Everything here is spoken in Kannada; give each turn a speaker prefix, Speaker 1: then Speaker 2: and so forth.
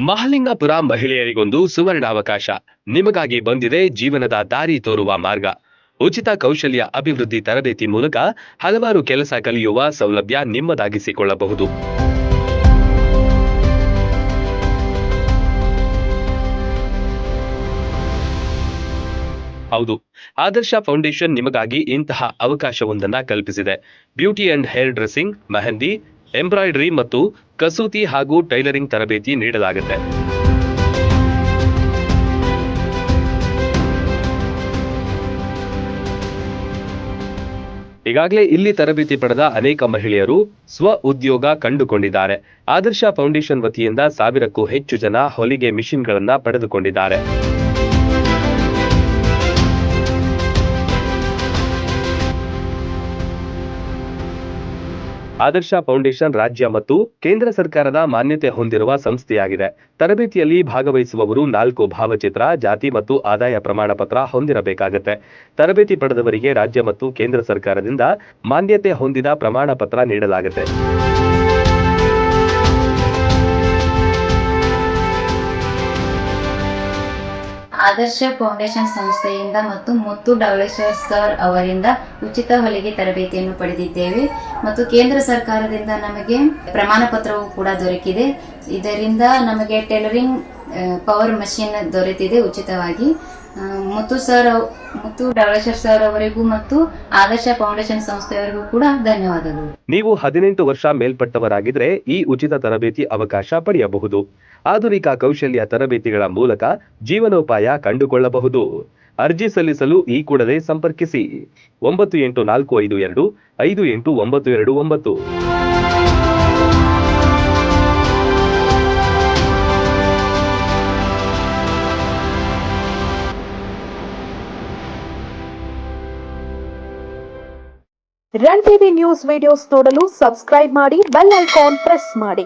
Speaker 1: ಮಹಲಿಂಗಪುರ ಮಹಿಳೆಯರಿಗೊಂದು ಸುವರ್ಣಾವಕಾಶ. ನಿಮಗಾಗಿ ಬಂದಿದೆ ಜೀವನದ ದಾರಿ ತೋರುವ ಮಾರ್ಗ. ಉಚಿತ ಕೌಶಲ್ಯ ಅಭಿವೃದ್ಧಿ ತರಬೇತಿ ಮೂಲಕ ಹಲವಾರು ಕೆಲಸ ಕಲಿಯುವ ಸೌಲಭ್ಯ ನಿಮ್ಮದಾಗಿಸಿಕೊಳ್ಳಬಹುದು. ಹೌದು, ಆದರ್ಶ ಫೌಂಡೇಶನ್ ನಿಮಗಾಗಿ ಇಂತಹ ಅವಕಾಶವೊಂದನ್ನ ಕಲ್ಪಿಸಿದೆ. Beauty and hair dressing, mehndi, embroidery ಮತ್ತು ಕಸೂತಿ ಹಾಗೂ ಟೈಲರಿಂಗ್ ತರಬೇತಿ ನೀಡಲಾಗುತ್ತೆ. ಈಗಾಗಲೇ ಇಲ್ಲಿ ತರಬೇತಿ ಪಡೆದ ಅನೇಕ ಮಹಿಳೆಯರು ಸ್ವ ಉದ್ಯೋಗ ಕಂಡುಕೊಂಡಿದ್ದಾರೆ. ಆದರ್ಶ ಫೌಂಡೇಶನ್ ವತಿಯಿಂದ 1000ಕ್ಕೂ ಹೆಚ್ಚು ಜನ ಹೊಲಿಗೆ ಮಿಷಿನ್ಗಳನ್ನ ಪಡೆದುಕೊಂಡಿದ್ದಾರೆ. ಆದರ್ಶ ಫೌಂಡೇಶನ್ ರಾಜ್ಯ ಮತ್ತು ಕೇಂದ್ರ ಸರ್ಕಾರದ ಮಾನ್ಯತೆ ಹೊಂದಿರುವ ಸಂಸ್ಥೆಯಾಗಿದೆ. ತರಬೇತಿಯಲ್ಲಿ ಭಾಗವಹಿಸುವವರು 4 ಭಾವಚಿತ್ರ, ಜಾತಿ ಮತ್ತು ಆದಾಯ ಪ್ರಮಾಣ ಪತ್ರ ಹೊಂದಿರಬೇಕಾಗುತ್ತೆ. ತರಬೇತಿ ಪಡೆದವರಿಗೆ ರಾಜ್ಯ ಮತ್ತು ಕೇಂದ್ರ ಸರ್ಕಾರದಿಂದ ಮಾನ್ಯತೆ ಹೊಂದಿದ ಪ್ರಮಾಣ ಪತ್ರ ನೀಡಲಾಗುತ್ತೆ.
Speaker 2: ಆದರ್ಶ ಫೌಂಡೇಶನ್ ಸಂಸ್ಥೆಯಿಂದ ಮತ್ತು ಮುತ್ತು ಡವಳೇಶ್ವರ್ ಸರ್ ಅವರಿಂದ ಉಚಿತ ಹೊಲಿಗೆ ತರಬೇತಿಯನ್ನು ಪಡೆದಿದ್ದೇವೆ ಮತ್ತು ಕೇಂದ್ರ ಸರ್ಕಾರದಿಂದ ನಮಗೆ ಪ್ರಮಾಣ ಪತ್ರವೂ ಕೂಡ ದೊರಕಿದೆ. ಇದರಿಂದ ನಮಗೆ ಟೈಲರಿಂಗ್ ಪವರ್ ಮಷೀನ್ ದೊರೆತಿದೆ ಉಚಿತವಾಗಿ. ಮುತ್ತು ಡವಳೇಶ್ವರ್ ಸರ್ ಅವರಿಗೂ ಮತ್ತು ಆದರ್ಶ ಫೌಂಡೇಶನ್ ಸಂಸ್ಥೆಯವರಿಗೂ ಕೂಡ ಧನ್ಯವಾದಗಳು.
Speaker 1: ನೀವು 18 ವರ್ಷ ಮೇಲ್ಪಟ್ಟವರಾಗಿದ್ರೆ ಈ ಉಚಿತ ತರಬೇತಿ ಅವಕಾಶ ಪಡೆಯಬಹುದು. ಆಧುನಿಕ ಕೌಶಲ್ಯ ತರಬೇತಿಗಳ ಮೂಲಕ ಜೀವನೋಪಾಯ ಕಂಡುಕೊಳ್ಳಬಹುದು. ಅರ್ಜಿ ಸಲ್ಲಿಸಲು ಈ ಕೂಡಲೇ ಸಂಪರ್ಕಿಸಿ 984525 589229.
Speaker 3: ರನ್ ಟಿವಿ ನ್ಯೂಸ್ ವಿಡಿಯೋಸ್ ನೋಡಲು ಸಬ್ಸ್ಕ್ರೈಬ್ ಮಾಡಿ, ಬೆಲ್ ಐಕಾನ್ ಪ್ರೆಸ್ ಮಾಡಿ.